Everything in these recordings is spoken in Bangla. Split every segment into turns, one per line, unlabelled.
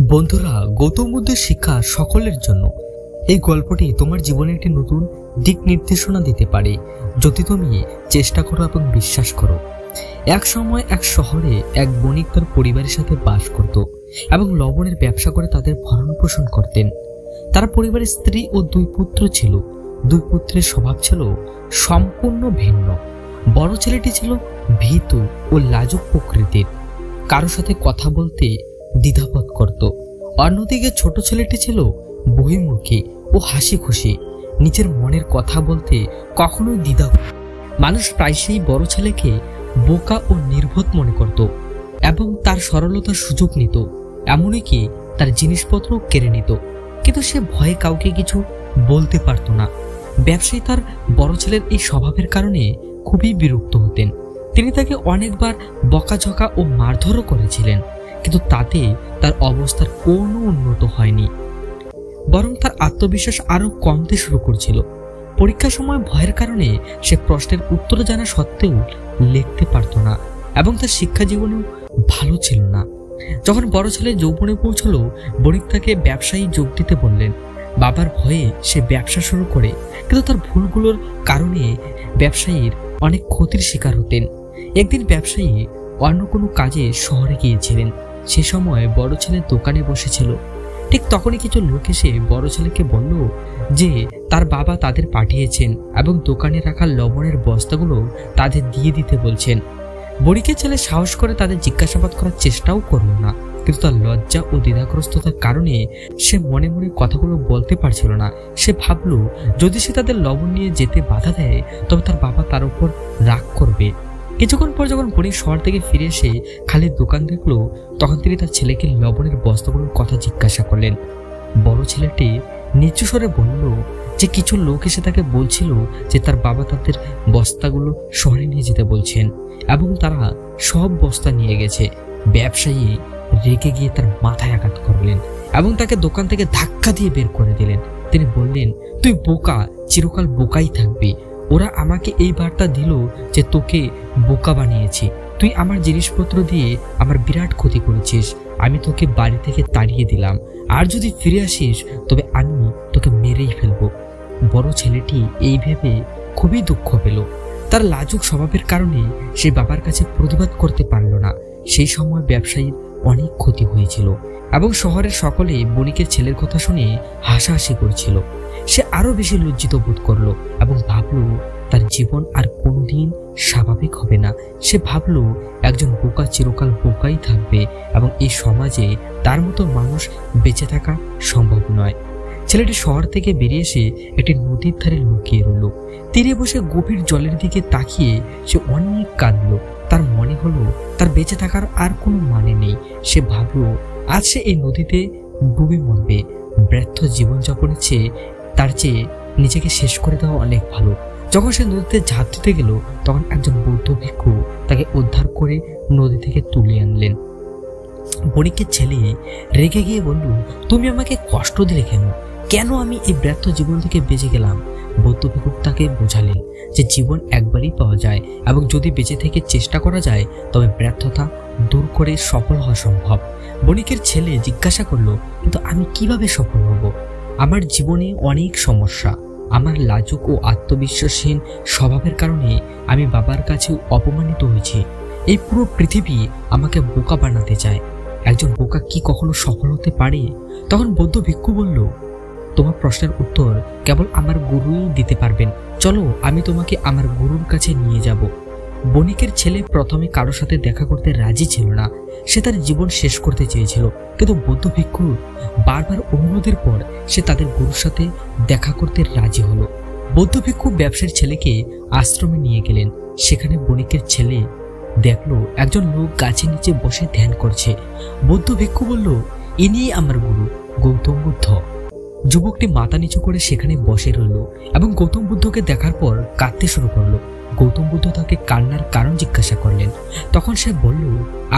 বন্ধুরা, গৌতম বুদ্ধের শিক্ষা সকলের জন্য। এই গল্পটি তোমার জীবনে একটি নতুন দিক নির্দেশনা দিতে পারে যদি তুমি চেষ্টা করো এবং বিশ্বাস করো। এক সময় এক শহরে এক বণিক তার পরিবারের সাথে বাস করত এবং লবণের ব্যবসা করে তাদের ভরণ পোষণ করতেন। তার পরিবারের স্ত্রী ও দুই পুত্র ছিল। দুই পুত্রের স্বভাব ছিল সম্পূর্ণ ভিন্ন। বড় ছেলেটি ছিল ভীতু ও লাজুক প্রকৃতির, কারো সাথে কথা বলতে দ্বিধাবোধ করত। অন্যদিকে ছোট ছেলেটি ছিল বহির্মুখী ও হাসি খুশি, নিজের মনের কথা বলতে কখনোই দ্বিধা। মানুষ প্রায়শই বড় ছেলেকে বোকা ও নির্বোধ মনে করত এবং তার সরলতার সুযোগ নিত, এমনকি তার জিনিসপত্র কেড়ে নিত। কিন্তু সে ভয়ে কাউকে কিছু বলতে পারত না। ব্যবসায়ী তার বড় ছেলের এই স্বভাবের কারণে খুবই বিরক্ত হতেন। তিনি তাকে অনেকবার বকাঝকা ও মারধরও করেছিলেন, কিন্তু তাতে তার অবস্থার কোনো উন্নত হয়নি, বরং তার আত্মবিশ্বাস আরো কমতে শুরু করছিল। পরীক্ষার সময় ভয়ের কারণে সে প্রশ্নের উত্তর জানা সত্ত্বেও লিখতে পারত না এবং তার শিক্ষা জীবনেও ভালো ছিল না। যখন বড় ছেলে যৌবনে পৌঁছল, বণিক তাকে ব্যবসায়ী যোগ দিতে বললেন। বাবার ভয়ে সে ব্যবসা শুরু করে, কিন্তু তার ভুলগুলোর কারণে ব্যবসায়ীর অনেক ক্ষতির শিকার হতেন। একদিন ব্যবসায়ী অন্য কোনো কাজে শহরে গিয়েছিলেন। সে সময় বড় ছেলে দোকানে বসেছিল। ঠিক তখনই কিছু লোক এসে বড় ছেলেকে বলল যে তার বাবা তাদের পাঠিয়েছেন এবং দোকানে রাখা লবণের বস্তাগুলো তাদের দিয়ে দিতে বলছেন। বণিকের ছেলে সাহস করে তাদের জিজ্ঞাসাবাদ করার চেষ্টাও করল না, কিন্তু তার লজ্জা ও দ্বিধাগ্রস্ততার কারণে সে মনে মনে কথাগুলো বলতে পারছিল না। সে ভাবল যদি সে তাদের লবণ নিয়ে যেতে বাধা দেয় তবে তার বাবা তার উপর রাগ করবে। কিছুক্ষণ পর যখন বণিক শহর থেকে ফিরে এসে খালি দোকান দেখলো, তখন তিনি তার ছেলেকে লবণের বস্তাগুলোর কথা জিজ্ঞাসা করলেন। বড় ছেলেটি নিচু স্বরে বলল যে কিছু লোক এসে তাকে বলছিল যে তার বাবা তাদের বস্তাগুলো শহরে নিয়ে যেতে বলছেন এবং তারা সব বস্তা নিয়ে গেছে। ব্যবসায়ী রেগে গিয়ে তার মাথায় আঘাত করলেন এবং তাকে দোকান থেকে ধাক্কা দিয়ে বের করে দিলেন। তিনি বললেন, তুই বোকা, চিরকাল বোকাই থাকবি। ওরা আমাকে এই বার্তা দিল যে তোকে বোকা বানিয়েছি। তুই আমার জিনিসপত্র দিয়ে আমার বিরাট ক্ষতি করেছিস। আমি তোকে বাড়ি থেকে তাড়িয়ে দিলাম, আর যদি ফিরে আসিস তবে আমি তোকে মেরেই ফেলবো। বড় ছেলেটি এই ভেবে খুবই দুঃখ পেল। তার লাজুক স্বভাবের কারণে সে বাবার কাছে প্রতিবাদ করতে পারল না। সেই সময় ব্যবসায়ীর অনেক ক্ষতি হয়েছিল এবং শহরের সকলে বণিকের ছেলের কথা শুনে হাসাহাসি করছিল। সে আরো বেশি লজ্জিত বোধ করলো এবং ভাবলো তার জীবন আর কোনোদিন স্বাভাবিক হবে না। সে ভাবলো একজন বোকা চিরকাল বোকাই থাকবে এবং এই সমাজে তার মতো মানুষ বেঁচে থাকা সম্ভব নয়। ছেলেটি শহর থেকে বেরিয়ে এসে একটি নদীর ধারে লুকিয়ে রইল। তীরে বসে গভীর জলের দিকে তাকিয়ে সে অনেক কাঁদল। তার মনে হলো তার বেঁচে থাকার আর কোনো মানে নেই। সে ভাবলো আজ সে এই নদীতে ডুবে মরবে। ব্যর্থ জীবনযাপনের চেয়ে তার চেয়ে নিজেকে শেষ করে দেওয়া অনেক ভালো। যখন সে নদীতে ঝাঁপ দিতে গেল, তখন একজন বৌদ্ধ ভিক্ষু তাকে উদ্ধার করে নদী থেকে তুলে আনলেন। বণিকের ছেলে রেগে গিয়ে বলল, তুমি আমাকে কষ্ট দিলে কেন? কেন আমি এই ব্যর্থ জীবন থেকে বেঁচে গেলাম? বৌদ্ধ ভিক্ষু তাকে বোঝালেন যে জীবন একবারই পাওয়া যায় এবং যদি বেঁচে থেকে চেষ্টা করা যায় তবে ব্যর্থতা দূর করে সফল হওয়া সম্ভব। বণিকের ছেলে জিজ্ঞাসা করলো, কিন্তু আমি কিভাবে সফল হব? আমার জীবনে অনেক সমস্যা। আমার লাজুক ও আত্মবিশ্বাসহীন স্বভাবের কারণে আমি বাবার কাছে অপমানিত হয়েছি। এই পুরো পৃথিবী আমাকে বোকা বানাতে চায়। একজন বোকা কি কখনো সফল হতে পারে? তখন বৌদ্ধ ভিক্ষু বলল, তোমার প্রশ্নের উত্তর কেবল আমার গুরুই দিতে পারবেন। চলো, আমি তোমাকে আমার গুরুর কাছে নিয়ে যাব। বণিকের ছেলে প্রথমে কারোর সাথে দেখা করতে রাজি ছিল না। সে তার জীবন শেষ করতে চেয়েছিল, কিন্তু বৌদ্ধ ভিক্ষুর বারবার অনুরোধের পর সে তাদের গুরুর সাথে দেখা করতে রাজি হলো। বৌদ্ধ ভিক্ষু ব্যবসায়ীর ছেলেকে আশ্রমে নিয়ে গেলেন। সেখানে বণিকের ছেলে দেখলো একজন লোক গাছের নিচে বসে ধ্যান করছে। বৌদ্ধ ভিক্ষু বলল, ইনি আমার গুরু গৌতম বুদ্ধ। যুবকটি মাথা নিচু করে সেখানে বসে রইল এবং গৌতম বুদ্ধকে দেখার পর কাঁদতে শুরু করলো। গৌতম বুদ্ধ তাকে কান্নার কারণ জিজ্ঞাসা করলেন। তখন সে বলল,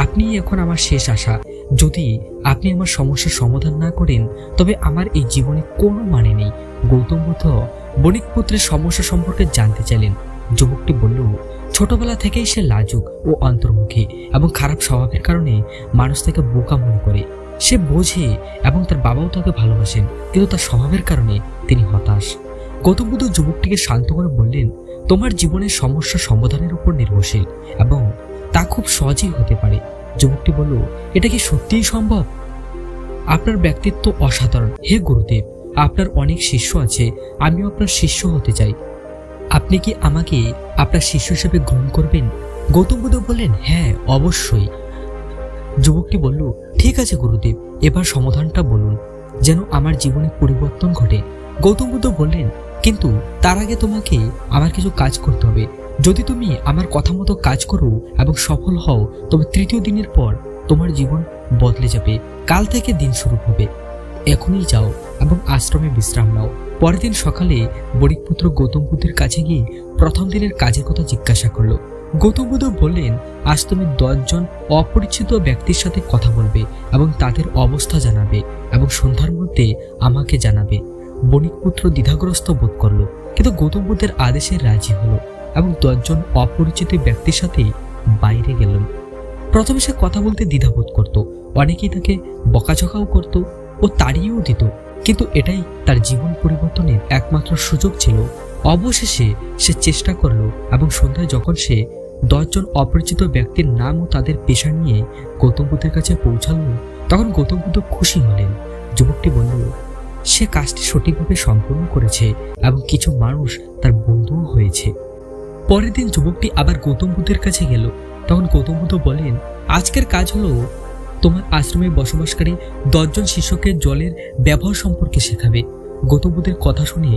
আপনি এখন আমার শেষ আশা। যদি আপনি আমার সমস্যার সমাধান না করেন তবে আমার এই জীবনে কোনো মানে নেই। গৌতম বুদ্ধ বণিক পুত্রের সমস্যা সম্পর্কে জানতে চাইলেন। যুবকটি বলল, ছোটবেলা থেকেই সে লাজুক ও অন্তর্মুখী এবং খারাপ স্বভাবের কারণে মানুষ তাকে বোকা মনে করে। সে বোঝে এবং তার বাবাও তাকে ভালোবাসেন, কিন্তু তার স্বভাবের কারণে তিনি হতাশ। গৌতম বুদ্ধ যুবকটিকে শান্ত করে বললেন, তোমার জীবনের সমস্যা সমাধানের উপর নির্ভরশীল এবং তা খুব সহজেই হতে পারে। যুবকটি বলল, এটা কি সত্যিই সম্ভব? আপনার ব্যক্তিত্ব অসাধারণ হে গুরুদেব, আপনার অনেক শিষ্য আছে, আমিও আপনার শিষ্য হতে চাই। আপনি কি আমাকে আপনার শিষ্য হিসেবে গ্রহণ করবেন? গৌতম বুদ্ধ বললেন, হ্যাঁ অবশ্যই। যুবকটি বলল, ঠিক আছে গুরুদেব, এবার সমাধানটা বলুন যেন আমার জীবনে পরিবর্তন ঘটে। গৌতম বুদ্ধ বললেন, কিন্তু তার আগে তোমাকে আমার কিছু কাজ করতে হবে। যদি তুমি আমার কথা মতো কাজ করো এবং সফল হও, তবে তৃতীয় দিনের পর তোমার জীবন বদলে যাবে। কাল থেকে দিন শুরু হবে, এখনই যাও এবং আশ্রমে বিশ্রাম নাও। পরের দিন সকালে বণিকপুত্র গৌতম বুদ্ধের কাছে গিয়ে প্রথম দিনের কাজের কথা জিজ্ঞাসা করলো। গৌতম বুদ্ধ বললেন, আজ তুমি 10 জন অপরিচিত ব্যক্তির সাথে কথা বলবে এবং তাদের অবস্থা জানাবে এবং সন্ধ্যার মধ্যে আমাকে জানাবে। বণিকপুত্র দ্বিধাগ্রস্ত বোধ করলো, কিন্তু গৌতম বুদ্ধের আদেশে রাজি হলো এবং 10 জন অপরিচিত ব্যক্তির সাথে বাইরে গেলেন। প্রথমে সে কথা বলতে দ্বিধাবোধ করত, অনেকেই তাকে বকাঝকাও করত ও তাড়িয়েও দিত, কিন্তু এটাই তার জীবন পরিবর্তনের একমাত্র সুযোগ ছিল। অবশেষে সে চেষ্টা করলো এবং সন্ধ্যায় যখন সে 10 জন অপরিচিত ব্যক্তির নাম ও তাদের পেশা নিয়ে গৌতম বুদ্ধের কাছে পৌঁছালো, তখন গৌতম বুদ্ধ খুশি হলেন। যুবকটি বলল, সে কাজটি সঠিকভাবে সম্পন্ন করেছে এবং কিছু মানুষ তার বন্ধুও হয়েছে। পরের দিন যুবকটি আবার গৌতম বুদ্ধের কাছে গেল। তখন গৌতম বুদ্ধ বলেন, আজকের কাজ হলো তোমার আশ্রমে বসবাসকারী 10 জন শিষ্যকে জলের ব্যবহার সম্পর্কে শেখাবে। গৌতম বুদ্ধের কথা শুনে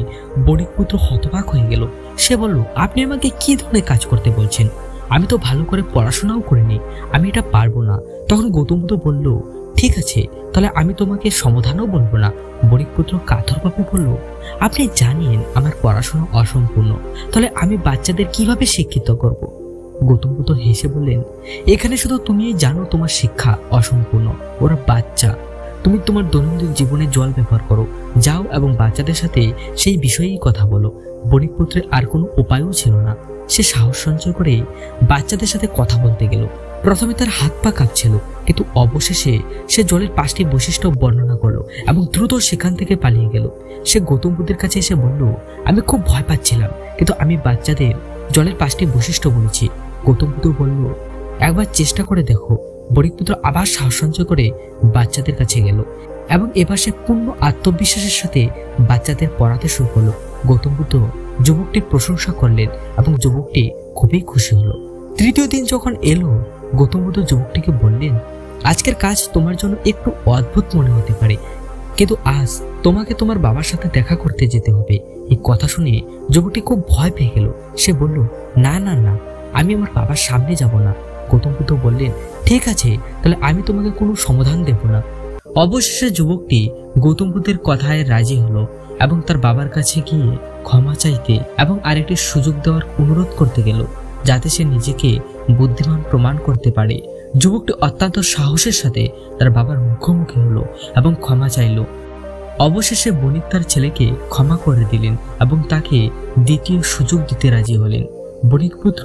বণিকপুত্র হতবাক হয়ে গেল। সে বলল, আপনি আমাকে কি ধরনের কাজ করতে বলছেন? আমি তো ভালো করে পড়াশোনাও করিনি, আমি এটা পারবো না। তখন গৌতম বুদ্ধ বলল, ঠিক আছে, তাহলে আমি তোমাকে সমাধানও বলবো না। বণিকপুত্র কাতরভাবে বলল, আপনি জানেন আমার পড়াশোনা অসম্পূর্ণ, তাহলে আমি বাচ্চাদের কিভাবে শিক্ষিত করব? গৌতম বুদ্ধ হেসে বললেন, এখানে শুধু তুমি জানো তোমার শিক্ষা অসম্পূর্ণ, ওরা বাচ্চা। তুমি তোমার দৈনন্দিন জীবনে জল ব্যবহার করো, যাও এবং বাচ্চাদের সাথে সেই বিষয়েই কথা বলো। বণিকপুত্রের আর কোনো উপায়ও ছিল না। সে সাহস সঞ্চয় করে বাচ্চাদের সাথে কথা বলতে গেল। প্রথমে তার হাত পা কাঁপছিল, কিন্তু অবশেষে সে জলের 5টি বৈশিষ্ট্য বর্ণনা করলো এবং দ্রুত সেখান থেকে পালিয়ে গেল। সে গৌতম বুদ্ধের কাছে এসে বলল, আমি খুব ভয় পাচ্ছিলাম, কিন্তু আমি বাচ্চাদের জলের 5টি বৈশিষ্ট্য বলেছি। গৌতম বুদ্ধ বলল, একবার চেষ্টা করে দেখো। বণিকপুত্র আবার সাহস সঞ্চয় করে বাচ্চাদের কাছে গেল এবং এবার সে পূর্ণ আত্মবিশ্বাসের সাথে বাচ্চাদের পড়াতে শুরু করলো। গৌতম বুদ্ধ যুবকটির প্রশংসা করলেন এবং যুবকটি খুবই খুশি হলো। তৃতীয় দিন যখন এলো, গৌতম বুদ্ধ যুবকটিকে বললেন, আজকের কাজ তোমার জন্য একটু অদ্ভুত মনে হতে পারে, কিন্তু আজ তোমাকে তোমার বাবার সাথে দেখা করতে যেতে হবে। এই কথা শুনে যুবকটি খুব ভয় পেয়ে গেল। সে বলল, না না না, আমি আমার বাবার সামনে যাব না। গৌতম বুদ্ধ বললেন, ঠিক আছে, তাহলে আমি তোমাকে কোনো সমাধান দেব না। অবশেষে যুবকটি গৌতম বুদ্ধের কথায় রাজি হলো এবং তার বাবার কাছে গিয়ে ক্ষমা চাইতে এবং আরেকটি সুযোগ দেওয়ার অনুরোধ করতে গেল, যাতে সে নিজেকে বুদ্ধিমান প্রমাণ করতে পারে। যুবকটি অত্যন্ত সাহসের সাথে তার বাবার মুখোমুখি হলো এবং ক্ষমা চাইল। অবশেষে বণিক তার ছেলেকে ক্ষমা করে দিলেন এবং তাকে দ্বিতীয় সুযোগ দিতে রাজি হলেন। বণিকপুত্র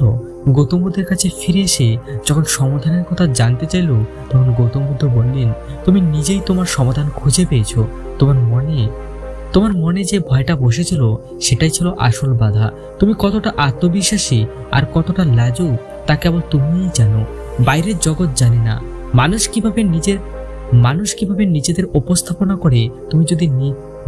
গৌতম বুদ্ধের কাছে ফিরে এসে যখন সমাধানের কথা জানতে চাইল, তখন গৌতম বুদ্ধ বললেন, তুমি নিজেই তোমার সমাধান খুঁজে পেয়েছো। তোমার মনে যে ভয়টা বসেছিল সেটাই ছিল আসল বাধা। তুমি কতটা আত্মবিশ্বাসী আর কতটা লাজুক তা কেবল তুমিই জানো, বাইরের জগৎ জানে না। মানুষ কিভাবে নিজেদের উপস্থাপনা করে। তুমি যদি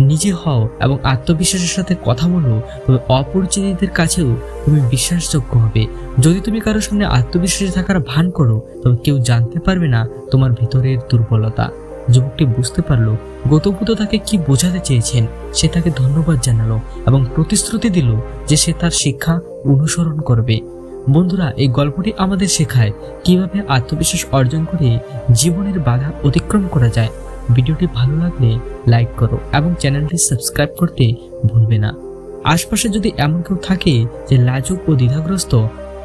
নিজে হও এবং আত্মবিশ্বাসের সাথে কথা বলো, তবে অপরিচিতদের কাছেও তুমি বিশ্বাসযোগ্য হবে। যদি তুমি কারোর সামনে আত্মবিশ্বাসী থাকার ভান করো, তবে কেউ জানতে পারবে না তোমার ভিতরের দুর্বলতা। যুবকটি বুঝতে পারলো গৌতম বুদ্ধ তাকে কি বোঝাতে চেয়েছেন। সে তাকে ধন্যবাদ জানালো এবং প্রতিশ্রুতি দিল যে সে তার শিক্ষা অনুসরণ করবে। বন্ধুরা, এই গল্পটি আমাদের শেখায় কিভাবে আত্মবিশ্বাস অর্জন করে জীবনের বাধা অতিক্রম করা যায়। ভিডিওটি ভালো লাগলে লাইক করো এবং চ্যানেলটি সাবস্ক্রাইব করতে ভুলবে না। আশপাশে যদি এমন কেউ থাকে যে লাজুক ও দ্বিধাগ্রস্ত,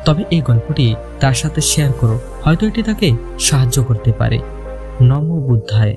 তবে এই গল্পটি তার সাথে শেয়ার করো, হয়তো এটি তাকে সাহায্য করতে পারে। নমো বুদ্ধায়।